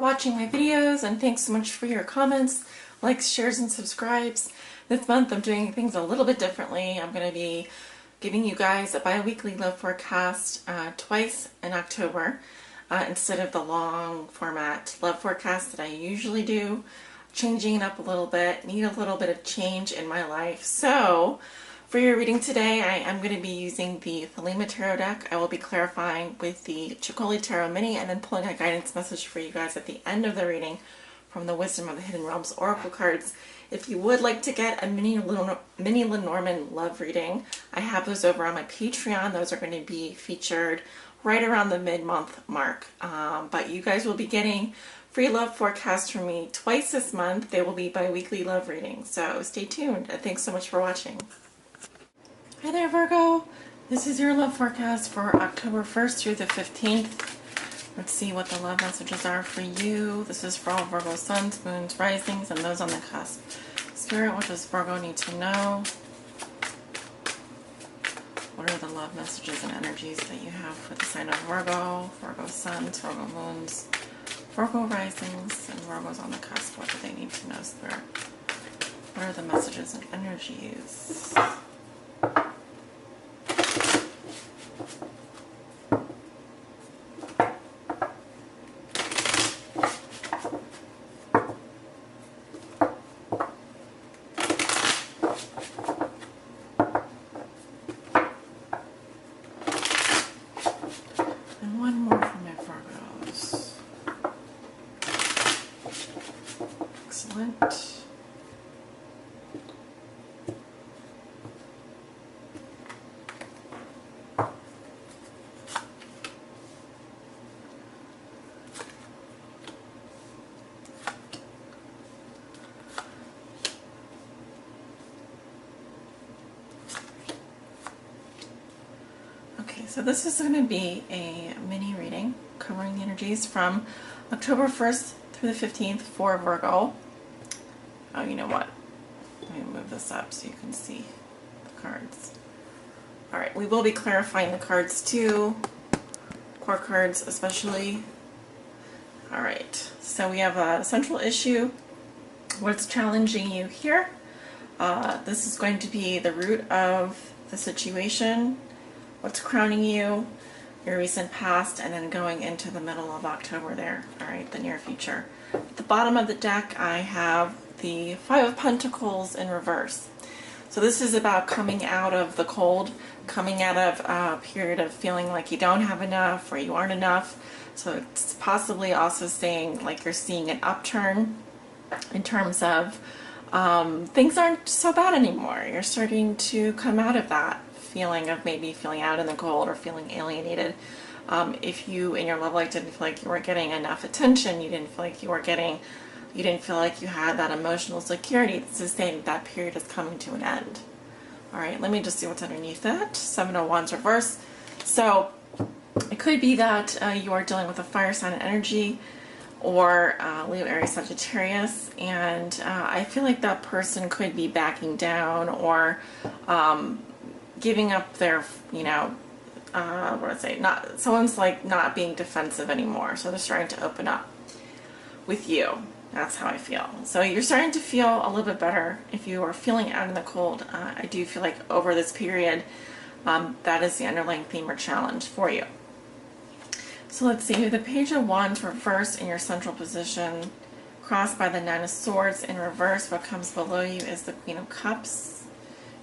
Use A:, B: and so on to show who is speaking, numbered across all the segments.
A: watching my videos, and thanks so much for your comments, likes, shares, and subscribes. This month I'm doing things a little bit differently. I'm going to be giving you guys a bi-weekly love forecast twice in October instead of the long format love forecast that I usually do. Changing it up a little bit, need a little bit of change in my life. So for your reading today, I am going to be using the Thelema Tarot deck. I will be clarifying with the Chicoli Tarot Mini and then pulling a guidance message for you guys at the end of the reading from the Wisdom of the Hidden Realms Oracle cards. If you would like to get a mini Lenormand love reading, I have those over on my Patreon. Those are going to be featured right around the mid-month mark. But you guys will be getting free love forecasts from me twice this month. They will be bi-weekly love readings. So stay tuned, and thanks so much for watching. Hi there, Virgo. This is your love forecast for October 1st through the 15th. Let's see what the love messages are for you. This is for all Virgo suns, moons, risings, and those on the cusp. Spirit, what does Virgo need to know? What are the love messages and energies that you have for the sign of Virgo, Virgo suns, Virgo moons, Virgo risings, and Virgos on the cusp? What do they need to know, Spirit? What are the messages and energies? And one more for my Virgos. Excellent. Okay, so this is going to be a mini reading covering the energies from October 1st through the 15th for Virgo. Oh, you know what? Let me move this up so you can see the cards. Alright, we will be clarifying the cards too, core cards especially. Alright, so we have a central issue. What's challenging you here? This is going to be the root of the situation. What's crowning you, your recent past, and then going into the middle of October there, alright, the near future. At the bottom of the deck, I have the Five of Pentacles in reverse. So this is about coming out of the cold, coming out of a period of feeling like you don't have enough or you aren't enough. So it's possibly also saying like you're seeing an upturn in terms of things aren't so bad anymore. You're starting to come out of that feeling of maybe feeling out in the cold or feeling alienated. If you in your love life didn't feel like you weren't getting enough attention, you didn't feel like you didn't feel like you had that emotional security, this is saying that period is coming to an end. Alright, let me just see what's underneath that. Seven of Wands reverse. So it could be that you are dealing with a fire sign energy or Leo, Aries, Sagittarius, and I feel like that person could be backing down or giving up their, you know, what do I say, someone's like not being defensive anymore, so they're starting to open up with you. That's how I feel. So you're starting to feel a little bit better if you are feeling out in the cold. I do feel like over this period, that is the underlying theme or challenge for you. So let's see, the Page of Wands reverse in your central position, crossed by the Nine of Swords in reverse. What comes below you is the Queen of Cups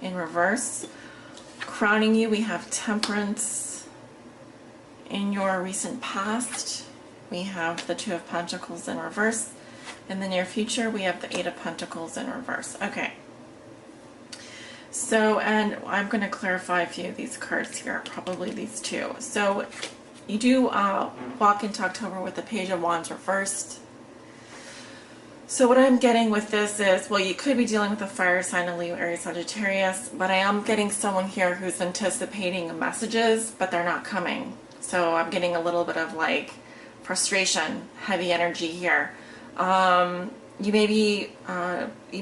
A: in reverse. Crowning you, we have Temperance. In your recent past, we have the Two of Pentacles in reverse. In the near future, we have the Eight of Pentacles in reverse. Okay. So, and I'm going to clarify a few of these cards here, probably these two. So, you do walk into October with the Page of Wands reversed. So what I'm getting with this is, well, you could be dealing with a fire sign of Leo, Aries, Sagittarius, but I am getting someone here who's anticipating messages, but they're not coming. So I'm getting a little bit of like frustration, heavy energy here. You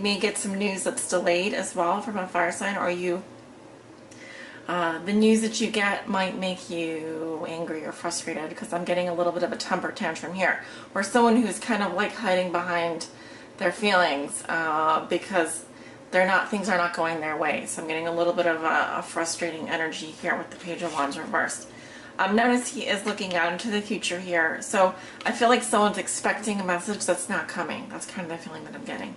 A: may get some news that's delayed as well from a fire sign, or you The news that you get might make you angry or frustrated, because I'm getting a little bit of a temper tantrum here, or someone who's kind of like hiding behind their feelings because things are not going their way. So I'm getting a little bit of a frustrating energy here with the Page of Wands reversed. Notice he is looking out into the future here. So I feel like someone's expecting a message that's not coming. That's kind of the feeling that I'm getting.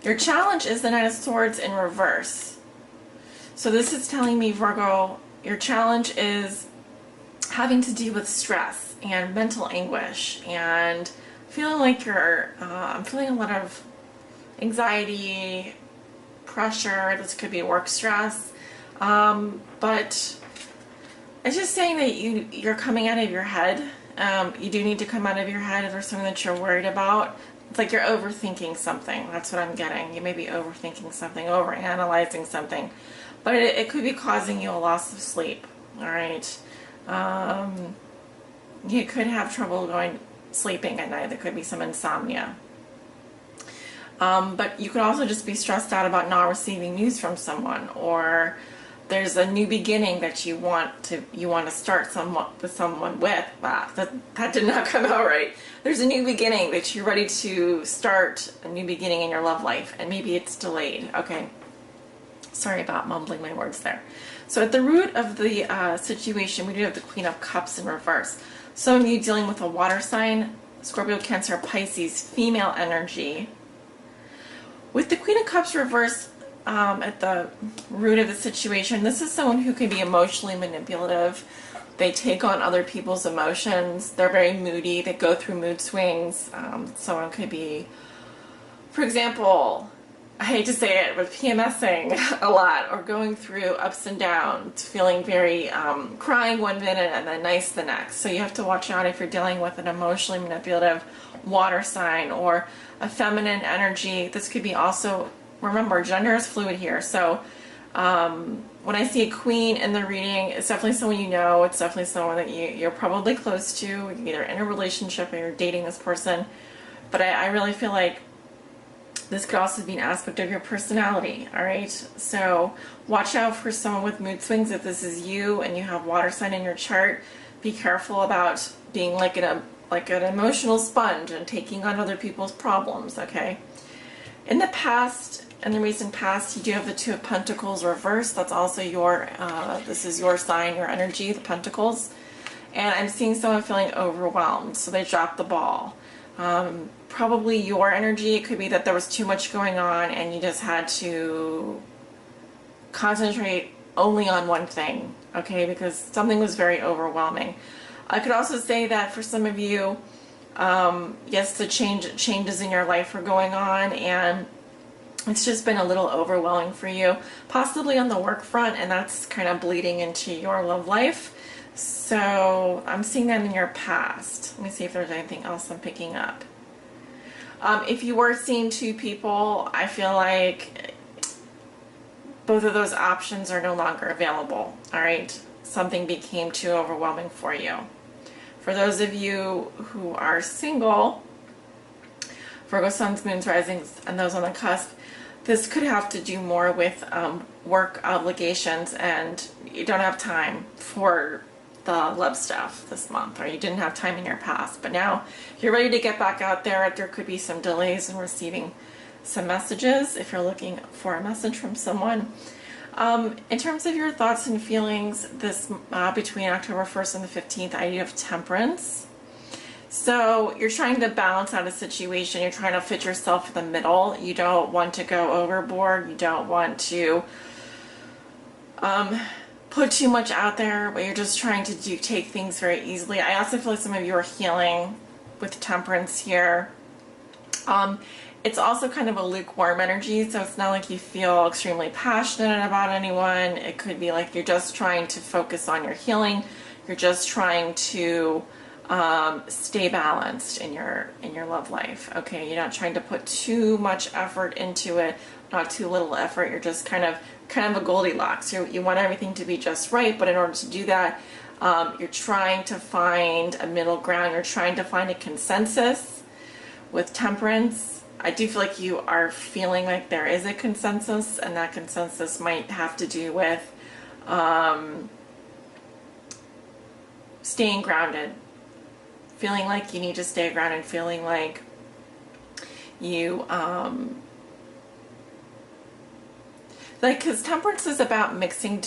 A: Your challenge is the Knight of Swords in reverse. So this is telling me, Virgo, your challenge is having to deal with stress and mental anguish and feeling like I'm feeling a lot of anxiety, pressure. This could be work stress. But it's just saying that you're coming out of your head. You do need to come out of your head if there's something that you're worried about. It's like you're overthinking something. That's what I'm getting. You may be overthinking something, overanalyzing something. But it could be causing you a loss of sleep. All right. You could have trouble sleeping at night. There could be some insomnia. But you could also just be stressed out about not receiving news from someone, or there's a new beginning that you want to start with someone with. Wow, that did not come out right. There's a new beginning that you're ready to start, a new beginning in your love life, and maybe it's delayed. Okay. Sorry about mumbling my words there. So at the root of the situation, we do have the Queen of Cups in reverse. Some of you dealing with a water sign, Scorpio, Cancer, Pisces, female energy. With the Queen of Cups reversed at the root of the situation, this is someone who can be emotionally manipulative. They take on other people's emotions. They're very moody. They go through mood swings. Someone could be, for example, I hate to say it, but PMSing a lot, or going through ups and downs, feeling very crying one minute and then nice the next. So you have to watch out if you're dealing with an emotionally manipulative water sign or a feminine energy. This could be also, remember, gender is fluid here. So when I see a queen in the reading, it's definitely someone you know. It's definitely someone that you're probably close to. You're either in a relationship or you're dating this person. But I really feel like this could also be an aspect of your personality, all right? So watch out for someone with mood swings. If this is you and you have water sign in your chart, be careful about being like an emotional sponge and taking on other people's problems, okay? In the past, in the recent past, you do have the Two of Pentacles reversed. That's also this is your sign, your energy, the Pentacles. And I'm seeing someone feeling overwhelmed, so they dropped the ball. Probably your energy. It could be that there was too much going on and you just had to concentrate only on one thing, okay, because something was very overwhelming. I could also say that for some of you, yes, the changes in your life are going on and it's just been a little overwhelming for you, possibly on the work front, and that's kind of bleeding into your love life. So I'm seeing that in your past. Let me see if there's anything else I'm picking up. If you were seeing two people, I feel like both of those options are no longer available. All right, something became too overwhelming for you. For those of you who are single, Virgo, Suns, Moons, Risings, and those on the cusp, this could have to do more with work obligations, and you don't have time for the love stuff this month, or you didn't have time in your past, but now you're ready to get back out there. There could be some delays in receiving some messages if you're looking for a message from someone. In terms of your thoughts and feelings this between October 1st and the 15th, I do have Temperance. So you're trying to balance out a situation. You're trying to fit yourself in the middle. You don't want to go overboard. You don't want to put too much out there, but you're just trying to take things very easily. I also feel like some of you are healing with Temperance here. It's also kind of a lukewarm energy, so it's not like you feel extremely passionate about anyone. It could be like you're just trying to focus on your healing. You're just trying to stay balanced in your love life. Okay, you're not trying to put too much effort into it, not too little effort. You're just kind of a Goldilocks. You want everything to be just right, but in order to do that, you're trying to find a middle ground. You're trying to find a consensus with Temperance. I do feel like you are feeling like there is a consensus, and that consensus might have to do with staying grounded, feeling like you need to stay grounded, feeling like you, like, because temperance is about mixing,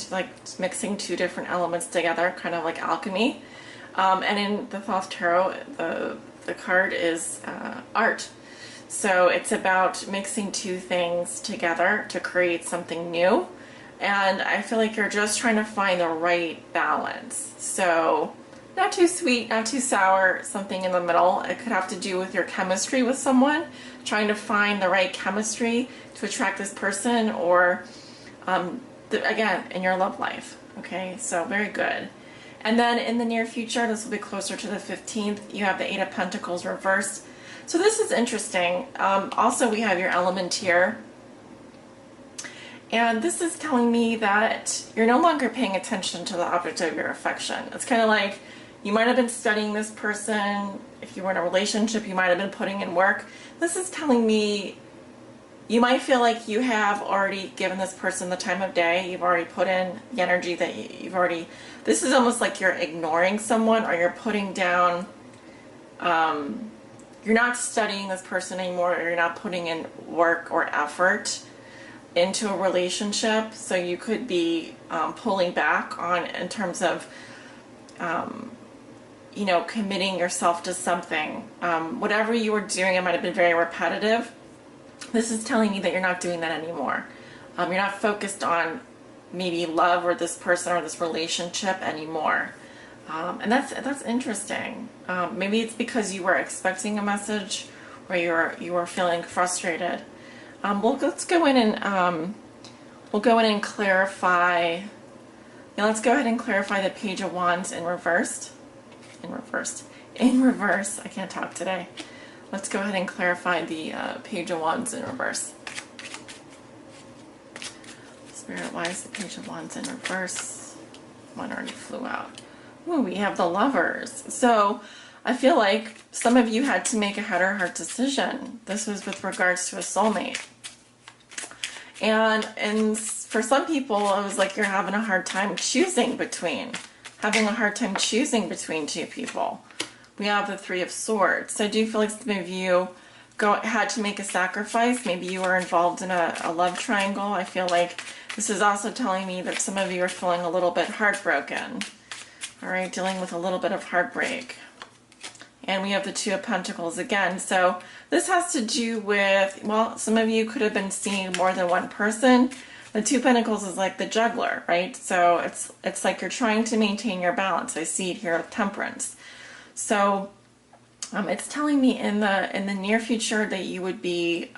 A: mixing two different elements together, kind of like alchemy. And in the Thoth Tarot, the card is art. So it's about mixing two things together to create something new. And I feel like you're just trying to find the right balance. So not too sweet, not too sour, something in the middle. It could have to do with your chemistry with someone, trying to find the right chemistry to attract this person, or again, in your love life. Okay, so very good. And then in the near future, this will be closer to the 15th, you have the Eight of Pentacles reversed. So this is interesting. Also, we have your element here. And this is telling me that you're no longer paying attention to the object of your affection. It's kind of like you might have been studying this person. If you were in a relationship, you might have been putting in work. This is telling me you might feel like you have already given this person the time of day. You've already put in the energy that you've already... This is almost like you're ignoring someone, or you're putting down... you're not studying this person anymore, or you're not putting in work or effort into a relationship. So you could be pulling back on, in terms of, you know, committing yourself to something. Whatever you were doing, it might have been very repetitive. This is telling me that you're not doing that anymore. You're not focused on maybe love or this person or this relationship anymore. And that's interesting. Maybe it's because you were expecting a message, or you were feeling frustrated. Well, let's go in and we'll go in and clarify. Now let's go ahead and clarify the Page of Wands in reverse. In reverse. I can't talk today. Let's go ahead and clarify the Page of Wands in reverse. Spirit, why is the Page of Wands in reverse? One already flew out. Ooh, we have the Lovers. So I feel like some of you had to make a head or heart decision. This was with regards to a soulmate. And for some people, it was like you're having a hard time choosing between two people. We have the Three of Swords. So I do feel like some of you had to make a sacrifice. Maybe you were involved in a love triangle. I feel like this is also telling me that some of you are feeling a little bit heartbroken. All right, dealing with a little bit of heartbreak. And we have the Two of Pentacles again. So this has to do with, well, some of you could have been seeing more than one person. The Two of Pentacles is like the juggler, right? So it's like you're trying to maintain your balance. I see it here with Temperance. So it's telling me in the near future that you would be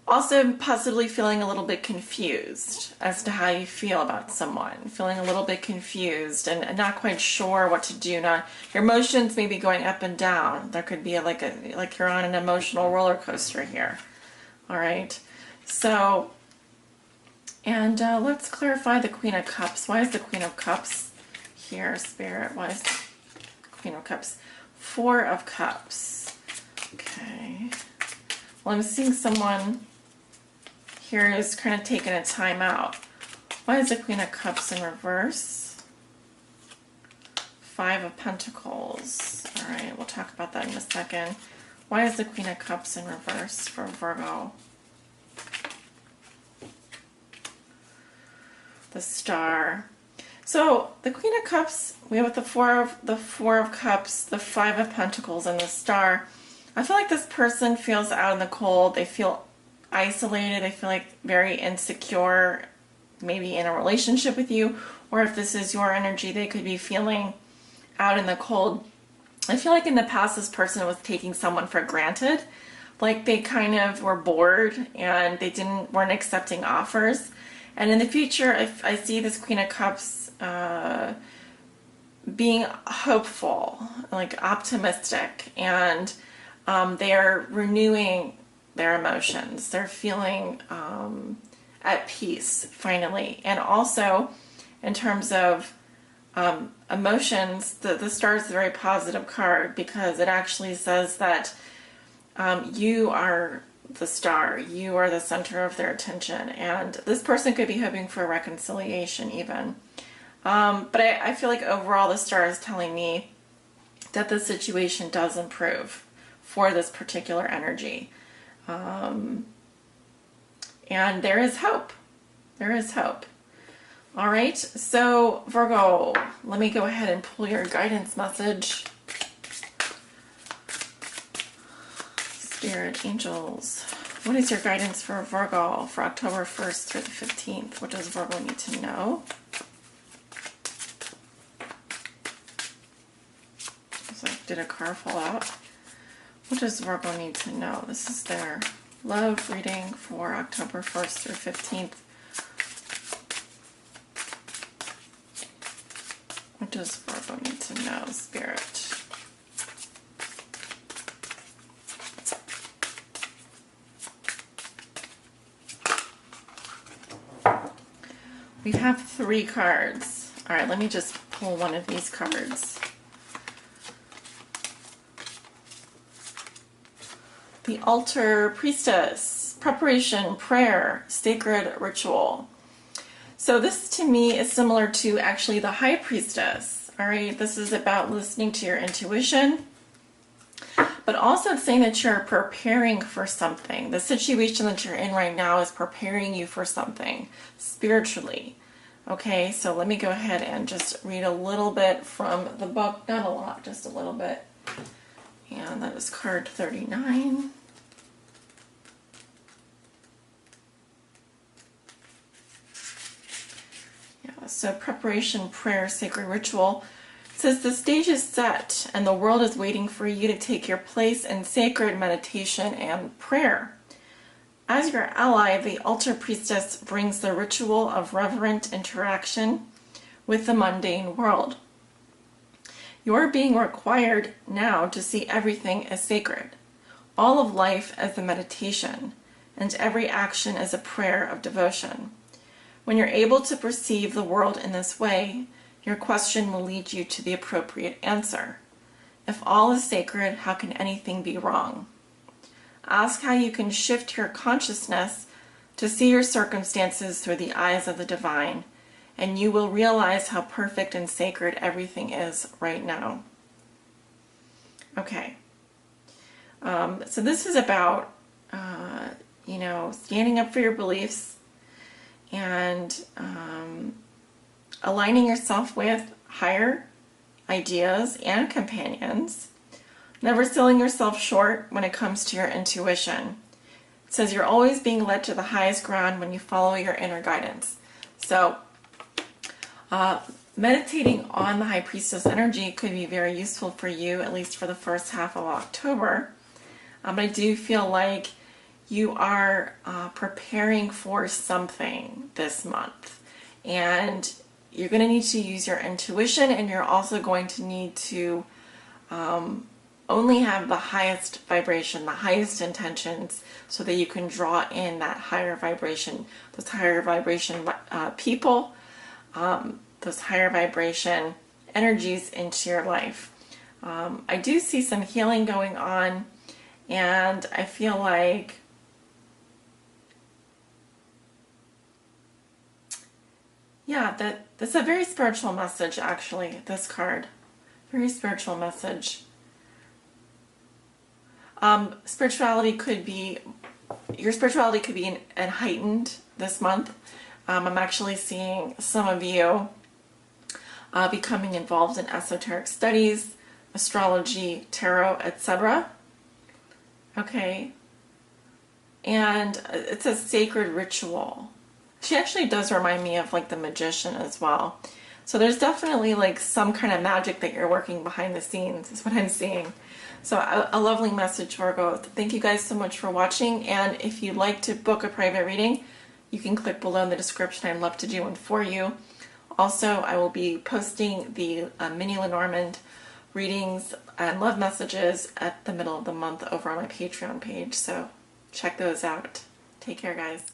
A: also possibly feeling a little bit confused as to how you feel about someone, feeling a little bit confused and not quite sure what to do. Now, your emotions may be going up and down. There could be like you're on an emotional roller coaster here. All right. So, and let's clarify the Queen of Cups. Why is the Queen of Cups here, Spirit? Why is the Queen of Cups? Four of Cups. Okay. Well, I'm seeing someone here is kind of taking a time out. Why is the Queen of Cups in reverse? Five of Pentacles. All right, we'll talk about that in a second. Why is the Queen of Cups in reverse for Virgo? The Star. So the Queen of Cups, we have the Four of Cups, the Five of Pentacles, and the Star. I feel like this person feels out in the cold. They feel isolated. They feel like very insecure, maybe in a relationship with you, or if this is your energy, they could be feeling out in the cold. I feel like in the past, this person was taking someone for granted. Like they kind of were bored and they weren't accepting offers. And in the future, I see this Queen of Cups being hopeful, like optimistic, and they are renewing their emotions. They're feeling at peace, finally. And also, in terms of emotions, the Star is a very positive card because it actually says that you are the star. You are the center of their attention, and this person could be hoping for reconciliation even. But I feel like overall the star is telling me that the situation does improve for this particular energy. And there is hope. There is hope. All right, so Virgo, let me go ahead and pull your guidance message. Spirit, angels, what is your guidance for Virgo for October 1st through the 15th? What does Virgo need to know? So did a card fall out? What does Virgo need to know? This is their love reading for October 1st through 15th. What does Virgo need to know, Spirit? We have 3 cards. All right, let me just pull one of these cards. The Altar, Priestess, Preparation, Prayer, Sacred Ritual. So this to me is similar to actually the High Priestess. All right, this is about listening to your intuition, but also it's saying that you're preparing for something. The situation that you're in right now is preparing you for something spiritually. Okay, so let me go ahead and just read a little bit from the book. Not a lot, just a little bit. And that is card 39. Yeah, so preparation, prayer, sacred ritual. It says the stage is set and the world is waiting for you to take your place in sacred meditation and prayer. As your ally, the Altar Priestess brings the ritual of reverent interaction with the mundane world. You're being required now to see everything as sacred, all of life as a meditation, and every action as a prayer of devotion. When you're able to perceive the world in this way, your question will lead you to the appropriate answer. If all is sacred, how can anything be wrong? Ask how you can shift your consciousness to see your circumstances through the eyes of the divine, and you will realize how perfect and sacred everything is right now. Okay. So this is about, standing up for your beliefs and aligning yourself with higher ideas and companions. Never selling yourself short when it comes to your intuition. It says you're always being led to the highest ground when you follow your inner guidance. So meditating on the High Priestess energy could be very useful for you, at least for the first half of October. I do feel like you are preparing for something this month. And you're going to need to use your intuition, and you're also going to need to only have the highest vibration, the highest intentions, so that you can draw in that higher vibration, those higher vibration people, those higher vibration energies into your life. I do see some healing going on, and I feel like that's a very spiritual message, actually, this card. Very spiritual message. Spirituality could be, your spirituality could be heightened this month. I'm actually seeing some of you becoming involved in esoteric studies, astrology, tarot, etc. Okay. And it's a sacred ritual. She actually does remind me of like the magician as well. So there's definitely like some kind of magic that you're working behind the scenes is what I'm seeing. So a lovely message, Virgo. Thank you guys so much for watching. And if you'd like to book a private reading, you can click below in the description. I'd love to do one for you. Also, I will be posting the mini Lenormand readings and love messages at the middle of the month over on my Patreon page. So check those out. Take care, guys.